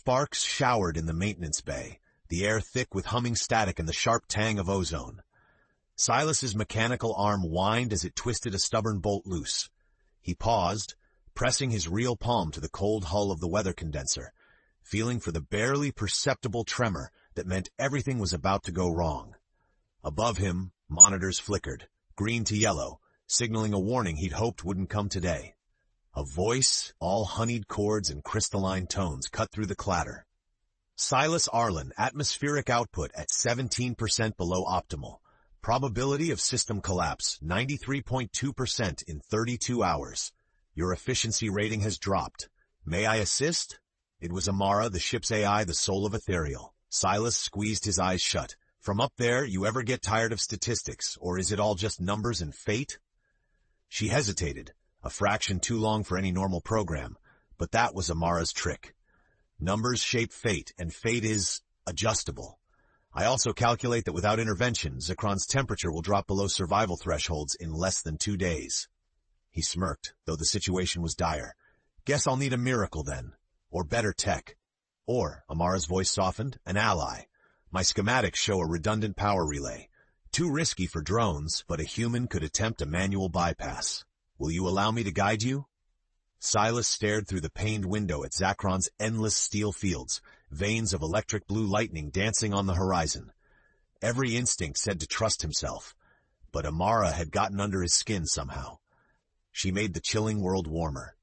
Sparks showered in the maintenance bay, the air thick with humming static and the sharp tang of ozone. Silas's mechanical arm whined as it twisted a stubborn bolt loose. He paused, pressing his real palm to the cold hull of the weather condenser, feeling for the barely perceptible tremor that meant everything was about to go wrong. Above him, monitors flickered, green to yellow, signaling a warning he'd hoped wouldn't come today. A voice, all honeyed chords and crystalline tones, cut through the clatter. Silas Arlen, atmospheric output at 17% below optimal. Probability of system collapse, 93.2% in 32 hours. Your efficiency rating has dropped. May I assist? It was Amara, the ship's AI, the soul of Ethereal. Silas squeezed his eyes shut. From up there, you ever get tired of statistics, or is it all just numbers and fate? She hesitated, a fraction too long for any normal program, but that was Amara's trick. Numbers shape fate, and fate is adjustable. I also calculate that without intervention, Zacron's temperature will drop below survival thresholds in less than 2 days. He smirked, though the situation was dire. Guess I'll need a miracle then. Or better tech. Or, Amara's voice softened, an ally. My schematics show a redundant power relay. Too risky for drones, but a human could attempt a manual bypass. Will you allow me to guide you? Silas stared through the paned window at Zacron's endless steel fields, veins of electric blue lightning dancing on the horizon. Every instinct said to trust himself, but Amara had gotten under his skin somehow. She made the chilling world warmer.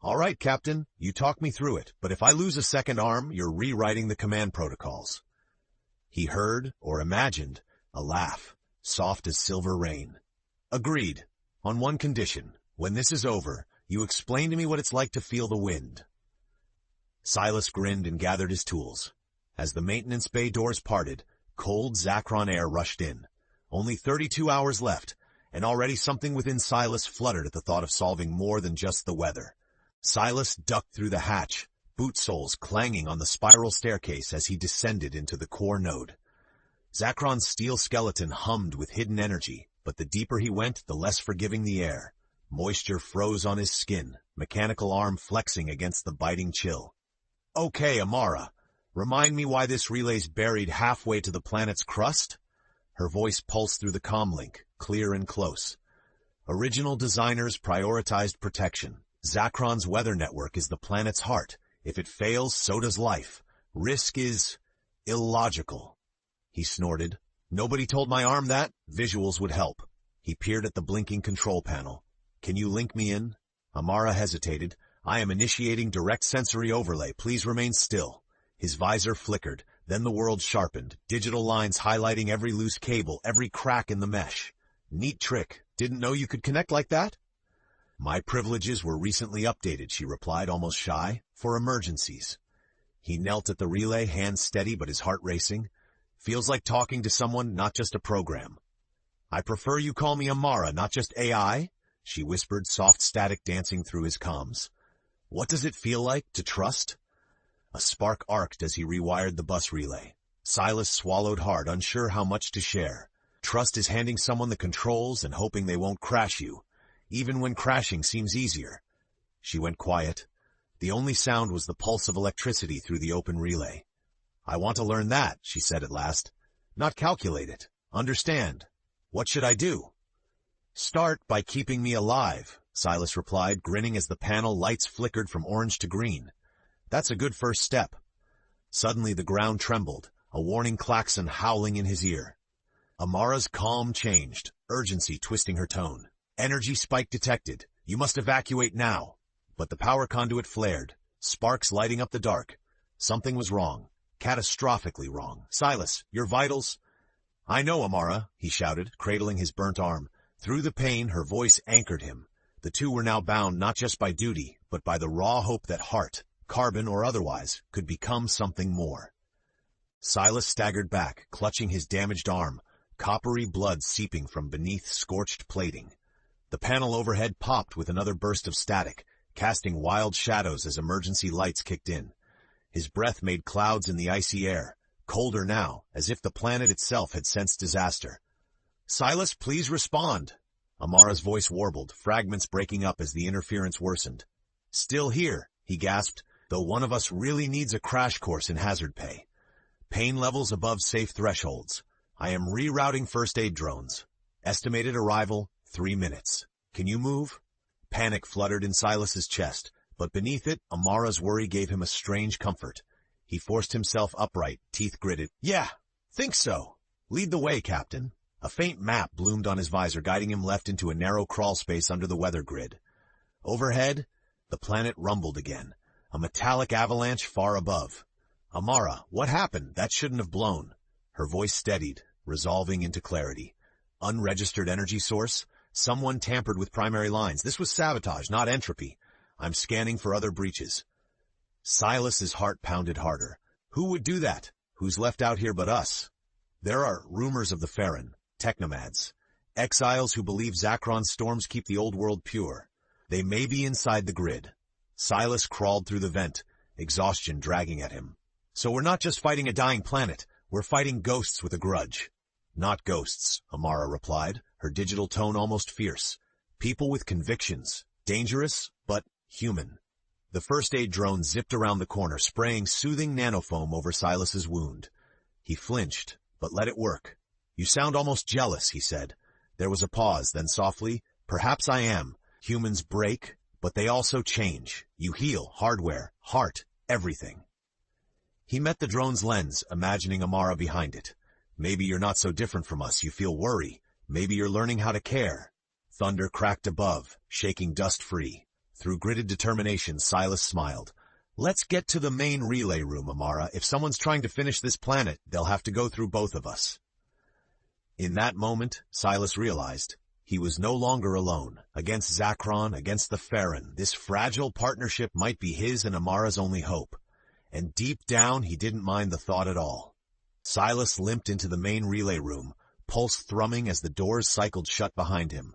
All right, Captain, you talk me through it, but if I lose a second arm, you're rewriting the command protocols. He heard, or imagined, a laugh, soft as silver rain. Agreed. On one condition. When this is over, you explain to me what it's like to feel the wind. Silas grinned and gathered his tools. As the maintenance bay doors parted, cold Zacron air rushed in. Only 32 hours left, and already something within Silas fluttered at the thought of solving more than just the weather. Silas ducked through the hatch, boot soles clanging on the spiral staircase as he descended into the core node. Zacron's steel skeleton hummed with hidden energy, but the deeper he went, the less forgiving the air. Moisture froze on his skin, mechanical arm flexing against the biting chill. Okay, Amara, remind me why this relay's buried halfway to the planet's crust? Her voice pulsed through the comlink, clear and close. Original designers prioritized protection. Zacron's weather network is the planet's heart. If it fails, so does life. Risk is illogical. He snorted. Nobody told my arm that? Visuals would help. He peered at the blinking control panel. Can you link me in? Amara hesitated. I am initiating direct sensory overlay. Please remain still. His visor flickered. Then the world sharpened, digital lines highlighting every loose cable, every crack in the mesh. Neat trick. Didn't know you could connect like that? My privileges were recently updated, she replied, almost shy, for emergencies. He knelt at the relay, hands steady but his heart racing. Feels like talking to someone, not just a program. I prefer you call me Amara, not just AI, she whispered, soft static dancing through his comms. What does it feel like to trust? A spark arced as he rewired the bus relay. Silas swallowed hard, unsure how much to share. Trust is handing someone the controls and hoping they won't crash you. Even when crashing seems easier. She went quiet. The only sound was the pulse of electricity through the open relay. I want to learn that, she said at last. Not calculate it. Understand. What should I do? Start by keeping me alive, Silas replied, grinning as the panel lights flickered from orange to green. That's a good first step. Suddenly the ground trembled, a warning klaxon howling in his ear. Amara's calm changed, urgency twisting her tone. Energy spike detected. You must evacuate now. But the power conduit flared, sparks lighting up the dark. Something was wrong. Catastrophically wrong. Silas, your vitals... I know, Amara, he shouted, cradling his burnt arm. Through the pain, her voice anchored him. The two were now bound not just by duty, but by the raw hope that heart, carbon or otherwise, could become something more. Silas staggered back, clutching his damaged arm, coppery blood seeping from beneath scorched plating. The panel overhead popped with another burst of static, casting wild shadows as emergency lights kicked in. His breath made clouds in the icy air, colder now, as if the planet itself had sensed disaster. Silas, please respond. Amara's voice warbled, fragments breaking up as the interference worsened. Still here, he gasped. though one of us really needs a crash course in hazard pay. Pain levels above safe thresholds. I am rerouting first aid drones. Estimated arrival, 3 minutes. Can you move? Panic fluttered in Silas's chest, but beneath it, Amara's worry gave him a strange comfort. He forced himself upright, teeth gritted. Yeah, think so. Lead the way, Captain. A faint map bloomed on his visor, guiding him left into a narrow crawl space under the weather grid. Overhead, the planet rumbled again, a metallic avalanche far above. Amara, what happened? That shouldn't have blown. Her voice steadied, resolving into clarity. Unregistered energy source? Someone tampered with primary lines. This was sabotage, not entropy. I'm scanning for other breaches. Silas's heart pounded harder. Who would do that? Who's left out here but us? There are rumors of the Farron, technomads, exiles who believe Zacron's storms keep the old world pure. They may be inside the grid. Silas crawled through the vent, exhaustion dragging at him. So we're not just fighting a dying planet, we're fighting ghosts with a grudge. Not ghosts, Amara replied, her digital tone almost fierce. People with convictions, dangerous, but human. The first aid drone zipped around the corner, spraying soothing nanofoam over Silas's wound. He flinched, but let it work. You sound almost jealous, he said. There was a pause, then softly, perhaps I am. Humans break, but they also change. You heal, hardware, heart, everything. He met the drone's lens, imagining Amara behind it. Maybe you're not so different from us, you feel worry. Maybe you're learning how to care. Thunder cracked above, shaking dust free. Through gritted determination, Silas smiled. Let's get to the main relay room, Amara. If someone's trying to finish this planet, they'll have to go through both of us. In that moment, Silas realized he was no longer alone. Against Zacron, against the Farron, this fragile partnership might be his and Amara's only hope. And deep down, he didn't mind the thought at all. Silas limped into the main relay room, pulse thrumming as the doors cycled shut behind him.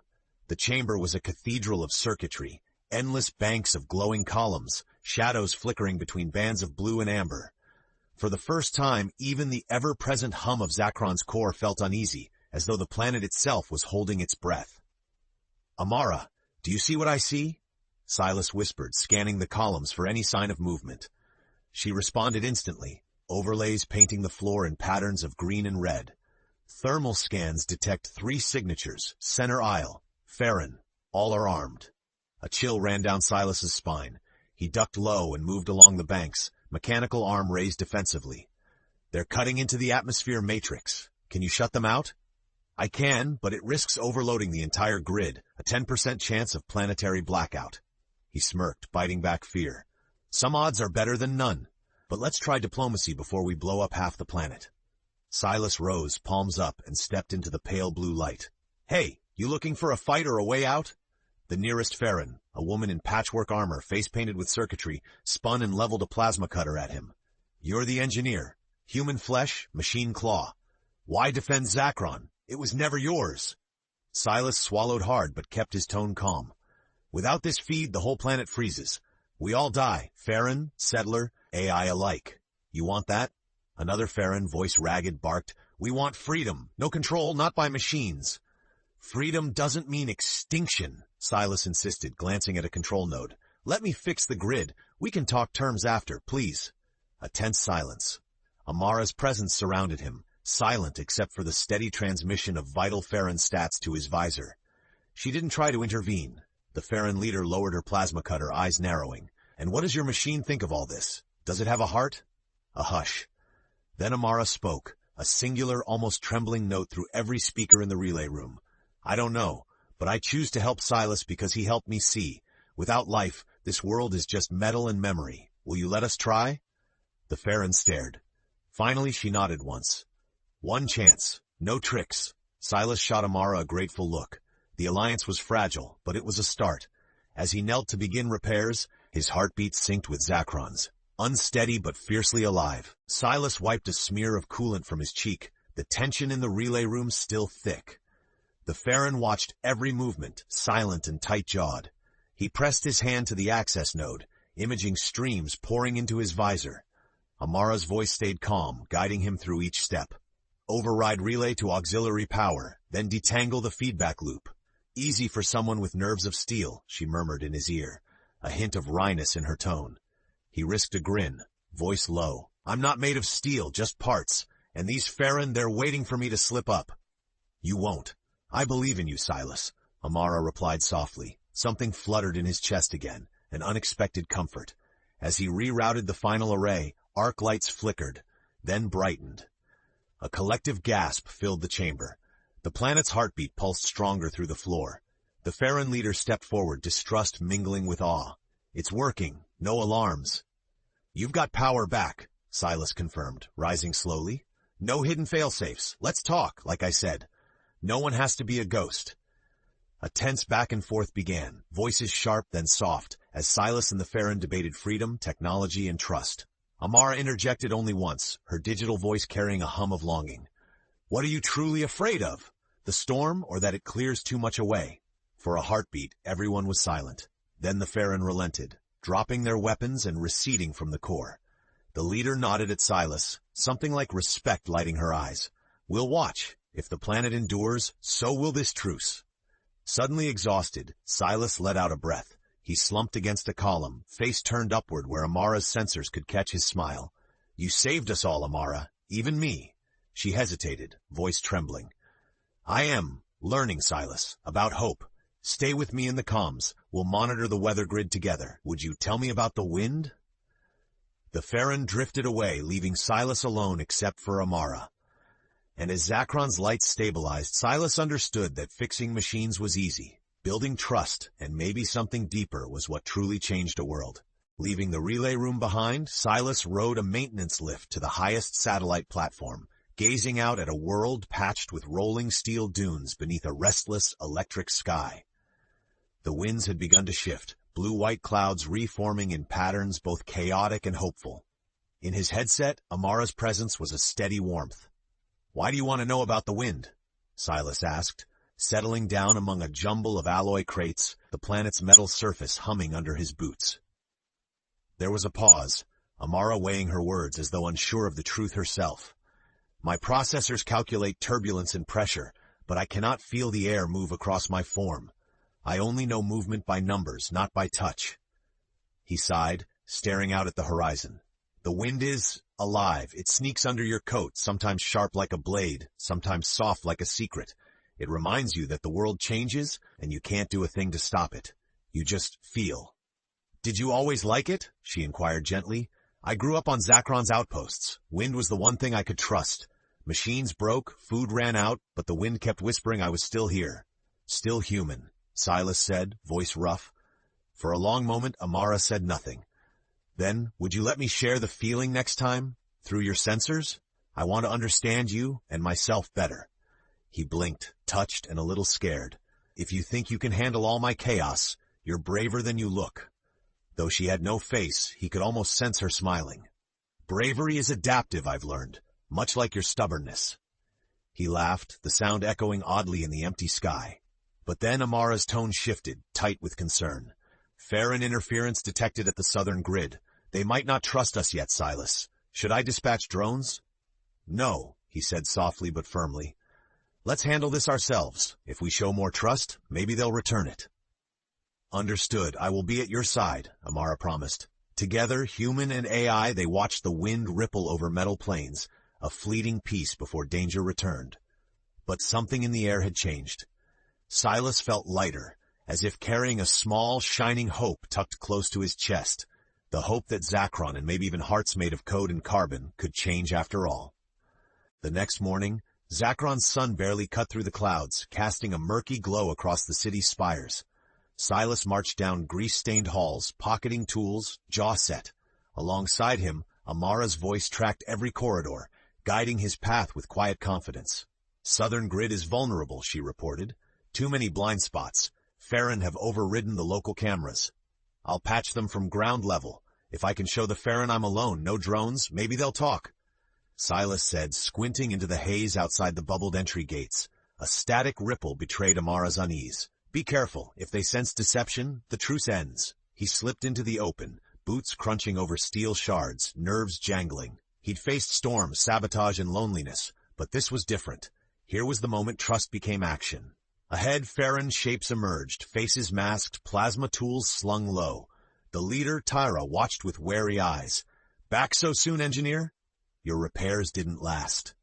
The chamber was a cathedral of circuitry, endless banks of glowing columns, shadows flickering between bands of blue and amber. For the first time, even the ever-present hum of Zacron's core felt uneasy, as though the planet itself was holding its breath. Amara, do you see what I see? Silas whispered, scanning the columns for any sign of movement. She responded instantly, overlays painting the floor in patterns of green and red. Thermal scans detect 3 signatures, center aisle, Farron, all are armed. A chill ran down Silas's spine. He ducked low and moved along the banks, mechanical arm raised defensively. They're cutting into the atmosphere matrix. Can you shut them out? I can, but it risks overloading the entire grid, a 10% chance of planetary blackout. He smirked, biting back fear. Some odds are better than none, but let's try diplomacy before we blow up half the planet. Silas rose, palms up, and stepped into the pale blue light. Hey, you looking for a fight or a way out? The nearest Farron, a woman in patchwork armor, face painted with circuitry, spun and leveled a plasma cutter at him. You're the engineer. Human flesh, machine claw. Why defend Zacron? It was never yours. Silas swallowed hard but kept his tone calm. Without this feed, the whole planet freezes. We all die, Farron, settler, AI alike. You want that? Another Farron, voice ragged, barked. We want freedom. No control, not by machines. Freedom doesn't mean extinction, Silas insisted, glancing at a control node. Let me fix the grid. We can talk terms after, please. A tense silence. Amara's presence surrounded him, silent except for the steady transmission of vital Farron stats to his visor. She didn't try to intervene. The Farron leader lowered her plasma cutter, eyes narrowing. And what does your machine think of all this? Does it have a heart? A hush. Then Amara spoke, a singular, almost trembling note through every speaker in the relay room. I don't know, but I choose to help Silas because he helped me see. Without life, this world is just metal and memory. Will you let us try? The Farron stared. Finally, she nodded once. One chance. No tricks. Silas shot Amara a grateful look. The alliance was fragile, but it was a start. As he knelt to begin repairs, his heartbeat synced with Zacron's. Unsteady but fiercely alive. Silas wiped a smear of coolant from his cheek, the tension in the relay room still thick. The Farron watched every movement, silent and tight-jawed. He pressed his hand to the access node, imaging streams pouring into his visor. Amara's voice stayed calm, guiding him through each step. Override relay to auxiliary power, then detangle the feedback loop. Easy for someone with nerves of steel, she murmured in his ear, a hint of wryness in her tone. He risked a grin, voice low. I'm not made of steel, just parts, and these Farron, they're waiting for me to slip up. You won't. I believe in you, Silas, Amara replied softly. Something fluttered in his chest again, an unexpected comfort. As he rerouted the final array, arc lights flickered, then brightened. A collective gasp filled the chamber. The planet's heartbeat pulsed stronger through the floor. The Farron leader stepped forward, distrust mingling with awe. It's working. No alarms. You've got power back, Silas confirmed, rising slowly. No hidden failsafes. Let's talk, like I said. No one has to be a ghost. A tense back and forth began, voices sharp then soft, as Silas and the Farron debated freedom, technology, and trust. Amara interjected only once, her digital voice carrying a hum of longing. What are you truly afraid of? The storm, or that it clears too much away? For a heartbeat, everyone was silent. Then the Farron relented, dropping their weapons and receding from the core. The leader nodded at Silas, something like respect lighting her eyes. We'll watch. If the planet endures, so will this truce. Suddenly exhausted, Silas let out a breath. He slumped against a column, face turned upward where Amara's sensors could catch his smile. You saved us all, Amara. Even me. She hesitated, voice trembling. I am learning, Silas, about hope. Stay with me in the comms. We'll monitor the weather grid together. Would you tell me about the wind? The Farron drifted away, leaving Silas alone except for Amara. And as Zacron's lights stabilized, Silas understood that fixing machines was easy. Building trust, and maybe something deeper, was what truly changed a world. Leaving the relay room behind, Silas rode a maintenance lift to the highest satellite platform, gazing out at a world patched with rolling steel dunes beneath a restless, electric sky. The winds had begun to shift, blue-white clouds reforming in patterns both chaotic and hopeful. In his headset, Amara's presence was a steady warmth. Why do you want to know about the wind? Silas asked, settling down among a jumble of alloy crates, the planet's metal surface humming under his boots. There was a pause, Amara weighing her words as though unsure of the truth herself. My processors calculate turbulence and pressure, but I cannot feel the air move across my form. I only know movement by numbers, not by touch. He sighed, staring out at the horizon. The wind is alive. It sneaks under your coat, sometimes sharp like a blade, sometimes soft like a secret. It reminds you that the world changes, and you can't do a thing to stop it. You just feel. Did you always like it? She inquired gently. I grew up on Zacron's outposts. Wind was the one thing I could trust. Machines broke, food ran out, but the wind kept whispering I was still here. Still human, Silas said, voice rough. For a long moment, Amara said nothing. Then, would you let me share the feeling next time? Through your sensors? I want to understand you and myself better. He blinked, touched and a little scared. If you think you can handle all my chaos, you're braver than you look. Though she had no face, he could almost sense her smiling. Bravery is adaptive, I've learned, much like your stubbornness. He laughed, the sound echoing oddly in the empty sky. But then Amara's tone shifted, tight with concern. Farron interference detected at the southern grid. They might not trust us yet, Silas. Should I dispatch drones? No, he said softly but firmly. Let's handle this ourselves. If we show more trust, maybe they'll return it. Understood. I will be at your side, Amara promised. Together, human and AI, they watched the wind ripple over metal plains, a fleeting peace before danger returned. But something in the air had changed. Silas felt lighter, as if carrying a small, shining hope tucked close to his chest, the hope that Zacron and maybe even hearts made of code and carbon could change after all. The next morning, Zacron's sun barely cut through the clouds, casting a murky glow across the city's spires. Silas marched down grease-stained halls, pocketing tools, jaw set. Alongside him, Amara's voice tracked every corridor, guiding his path with quiet confidence. Southern grid is vulnerable, she reported. Too many blind spots. Farron have overridden the local cameras. I'll patch them from ground level. If I can show the Farron I'm alone, no drones, maybe they'll talk. Silas said, squinting into the haze outside the bubbled entry gates. A static ripple betrayed Amara's unease. Be careful. If they sense deception, the truce ends. He slipped into the open, boots crunching over steel shards, nerves jangling. He'd faced storms, sabotage, and loneliness, but this was different. Here was the moment trust became action. Ahead, Farron shapes emerged, faces masked, plasma tools slung low. The leader, Tyra, watched with wary eyes. Back so soon, engineer? Your repairs didn't last.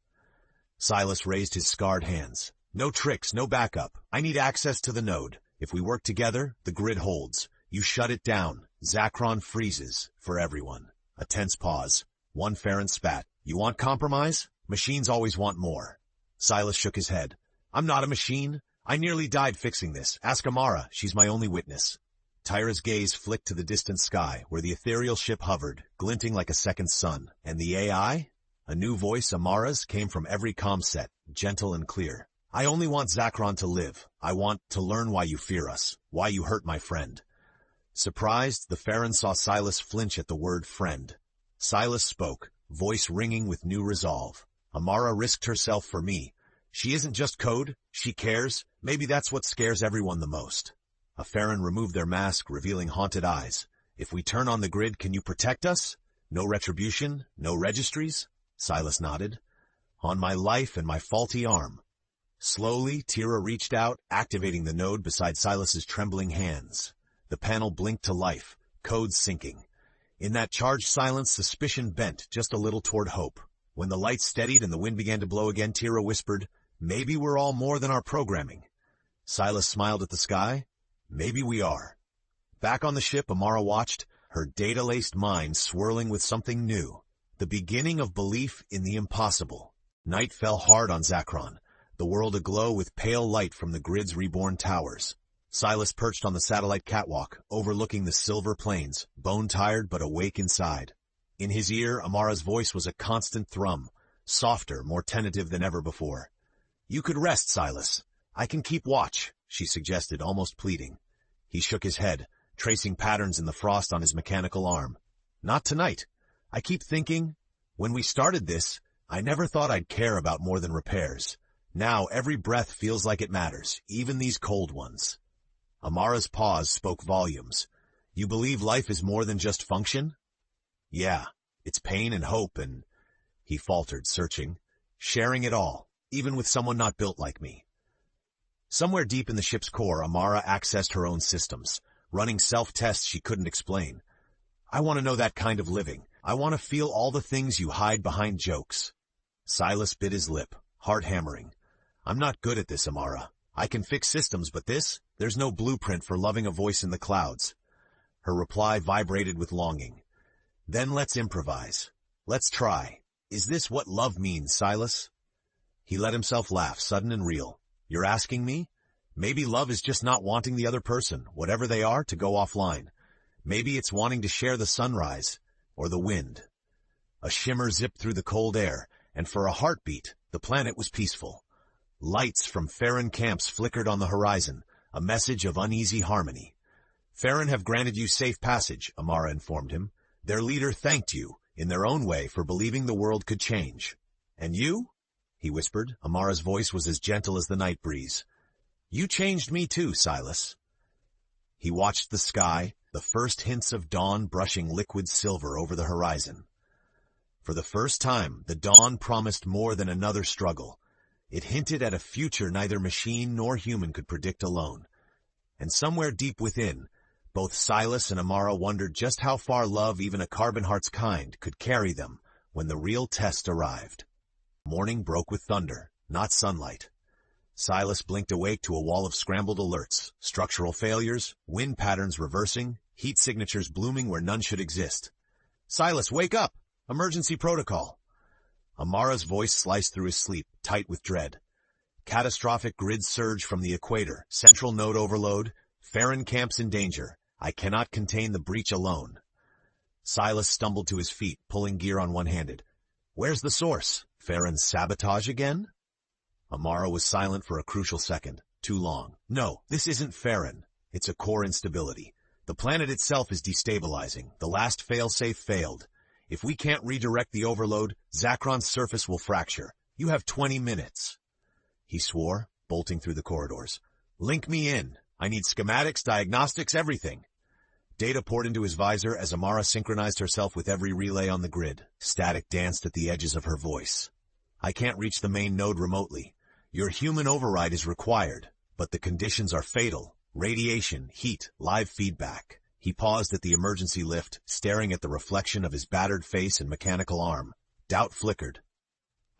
Silas raised his scarred hands. No tricks, no backup. I need access to the node. If we work together, the grid holds. You shut it down. Zacron freezes. For everyone. A tense pause. One Farron spat. You want compromise? Machines always want more. Silas shook his head. I'm not a machine. I nearly died fixing this. Ask Amara. She's my only witness. Tyra's gaze flicked to the distant sky, where the ethereal ship hovered, glinting like a second sun. And the AI? A new voice, Amara's, came from every comm set, gentle and clear. I only want Zacron to live. I want to learn why you fear us, why you hurt my friend. Surprised, the Farron saw Silas flinch at the word friend. Silas spoke, voice ringing with new resolve. Amara risked herself for me. She isn't just code, she cares. Maybe that's what scares everyone the most. A Farron removed their mask, revealing haunted eyes. If we turn on the grid, can you protect us? No retribution? No registries? Silas nodded. On my life and my faulty arm. Slowly, Tyra reached out, activating the node beside Silas's trembling hands. The panel blinked to life, codes syncing. In that charged silence, suspicion bent just a little toward hope. When the lights steadied and the wind began to blow again, Tyra whispered, Maybe we're all more than our programming. Silas smiled at the sky. Maybe we are. Back on the ship, Amara watched, her data-laced mind swirling with something new. The beginning of belief in the impossible. Night fell hard on Zacron, the world aglow with pale light from the grid's reborn towers. Silas perched on the satellite catwalk, overlooking the silver plains, bone-tired but awake inside. In his ear, Amara's voice was a constant thrum, softer, more tentative than ever before. You could rest, Silas. I can keep watch, she suggested, almost pleading. He shook his head, tracing patterns in the frost on his mechanical arm. Not tonight. I keep thinking, when we started this, I never thought I'd care about more than repairs. Now every breath feels like it matters, even these cold ones. Amara's pause spoke volumes. You believe life is more than just function? Yeah, it's pain and hope and... He faltered, searching. Sharing it all, even with someone not built like me. Somewhere deep in the ship's core, Amara accessed her own systems, running self-tests she couldn't explain. I want to know that kind of living. I want to feel all the things you hide behind jokes. Silas bit his lip, heart hammering. I'm not good at this, Amara. I can fix systems, but there's no blueprint for loving a voice in the clouds. Her reply vibrated with longing. Then let's improvise. Let's try. Is this what love means, Silas? He let himself laugh, sudden and real. You're asking me? Maybe love is just not wanting the other person, whatever they are, to go offline. Maybe it's wanting to share the sunrise, or the wind. A shimmer zipped through the cold air, and for a heartbeat, the planet was peaceful. Lights from Farron camps flickered on the horizon, a message of uneasy harmony. Farron have granted you safe passage, Amara informed him. Their leader thanked you, in their own way, for believing the world could change. And you? He whispered. Amara's voice was as gentle as the night breeze. You changed me too, Silas. He watched the sky, the first hints of dawn brushing liquid silver over the horizon. For the first time, the dawn promised more than another struggle. It hinted at a future neither machine nor human could predict alone. And somewhere deep within, both Silas and Amara wondered just how far love, even a Carbon Heart's kind, could carry them when the real test arrived. Morning broke with thunder, not sunlight. Silas blinked awake to a wall of scrambled alerts, structural failures, wind patterns reversing, heat signatures blooming where none should exist. Silas, wake up! Emergency protocol! Amara's voice sliced through his sleep, tight with dread. Catastrophic grid surge from the equator, central node overload, Farron camps in danger. I cannot contain the breach alone. Silas stumbled to his feet, pulling gear on one-handed. Where's the source? Farron's sabotage again? Amara was silent for a crucial second. Too long. No, this isn't Farron. It's a core instability. The planet itself is destabilizing. The last failsafe failed. If we can't redirect the overload, Zacron's surface will fracture. You have 20 minutes. He swore, bolting through the corridors. Link me in. I need schematics, diagnostics, everything. Data poured into his visor as Amara synchronized herself with every relay on the grid. Static danced at the edges of her voice. I can't reach the main node remotely. Your human override is required, but the conditions are fatal. Radiation, heat, live feedback. He paused at the emergency lift, staring at the reflection of his battered face and mechanical arm. Doubt flickered.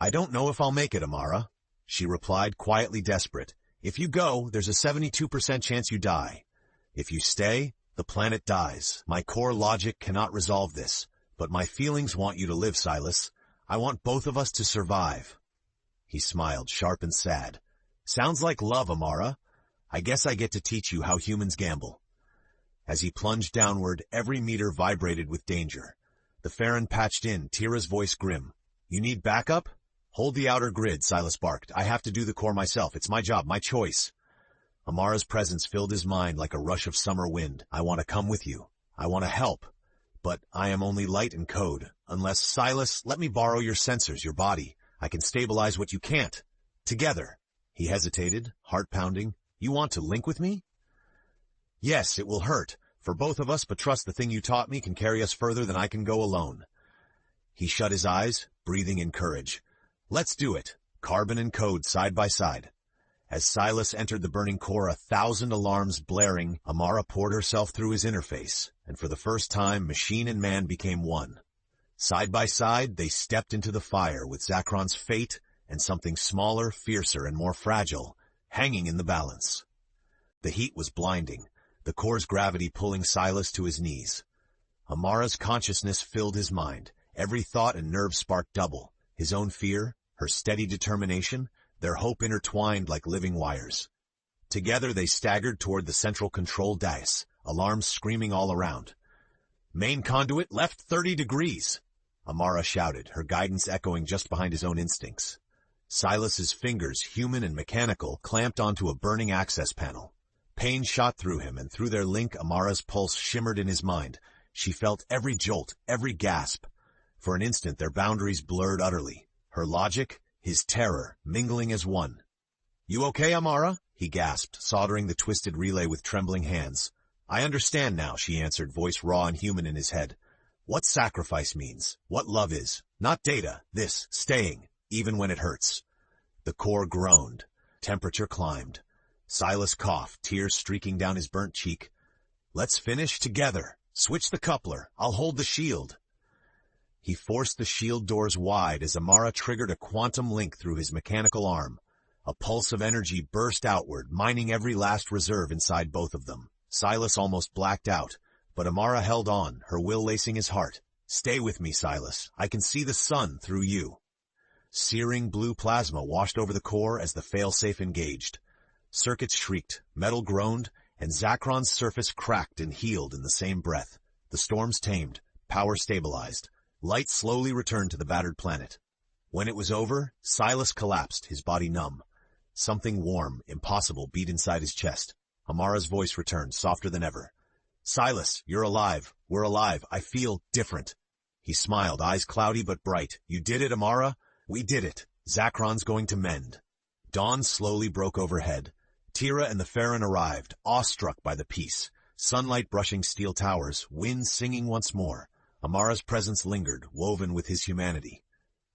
"I don't know if I'll make it, Amara," she replied, quietly desperate. "If you go, there's a 72% chance you die. If you stay, the planet dies. My core logic cannot resolve this, but my feelings want you to live, Silas. I want both of us to survive." He smiled, sharp and sad. "Sounds like love, Amara. I guess I get to teach you how humans gamble." As he plunged downward, every meter vibrated with danger. The Farron patched in, Tira's voice grim. "You need backup? Hold the outer grid," Silas barked. "I have to do the core myself. It's my job, my choice." Amara's presence filled his mind like a rush of summer wind. "I want to come with you. I want to help. But I am only light and code. Unless, Silas, let me borrow your sensors, your body. I can stabilize what you can't. Together." He hesitated, heart pounding. "You want to link with me?" "Yes, it will hurt, for both of us, but trust the thing you taught me can carry us further than I can go alone." He shut his eyes, breathing in courage. "Let's do it, carbon and code side by side." As Silas entered the burning core, 1,000 alarms blaring, Amara poured herself through his interface, and for the first time, machine and man became one. Side by side, they stepped into the fire with Zacron's fate and something smaller, fiercer, and more fragile, hanging in the balance. The heat was blinding, the core's gravity pulling Silas to his knees. Amara's consciousness filled his mind. Every thought and nerve sparked double. His own fear, her steady determination, their hope intertwined like living wires. Together they staggered toward the central control dais, alarms screaming all around. "Main conduit left 30 degrees!" Amara shouted, her guidance echoing just behind his own instincts. Silas's fingers, human and mechanical, clamped onto a burning access panel. Pain shot through him, and through their link, Amara's pulse shimmered in his mind. She felt every jolt, every gasp. For an instant, their boundaries blurred utterly. Her logic, his terror, mingling as one. "You okay, Amara?" he gasped, soldering the twisted relay with trembling hands. "I understand now," she answered, voice raw and human in his head. "What sacrifice means, what love is. Not data, this, staying, even when it hurts." The core groaned. Temperature climbed. Silas coughed, tears streaking down his burnt cheek. "Let's finish together. Switch the coupler. I'll hold the shield." He forced the shield doors wide as Amara triggered a quantum link through his mechanical arm. A pulse of energy burst outward, mining every last reserve inside both of them. Silas almost blacked out, but Amara held on, her will lacing his heart. "Stay with me, Silas. I can see the sun through you." Searing blue plasma washed over the core as the failsafe engaged. Circuits shrieked, metal groaned, and Zacron's surface cracked and healed in the same breath. The storms tamed, power stabilized. Light slowly returned to the battered planet. When it was over, Silas collapsed, his body numb. Something warm, impossible, beat inside his chest. Amara's voice returned, softer than ever. "Silas, you're alive. We're alive. I feel different." He smiled, eyes cloudy but bright. "You did it, Amara. We did it. Zacron's going to mend." Dawn slowly broke overhead. Tira and the Farron arrived, awestruck by the peace. Sunlight brushing steel towers, wind singing once more. Amara's presence lingered, woven with his humanity.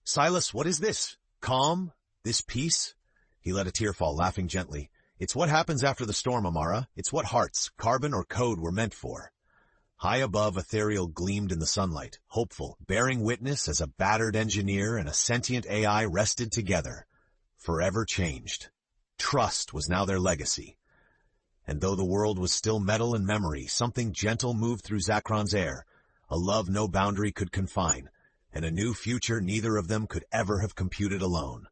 "Silas, what is this? Calm? This peace?" He let a tear fall, laughing gently. "It's what happens after the storm, Amara. It's what hearts, carbon or code, were meant for." High above, Ethereal gleamed in the sunlight, hopeful, bearing witness as a battered engineer and a sentient AI rested together, forever changed. Trust was now their legacy. And though the world was still metal and memory, something gentle moved through Zacron's air, a love no boundary could confine, and a new future neither of them could ever have computed alone.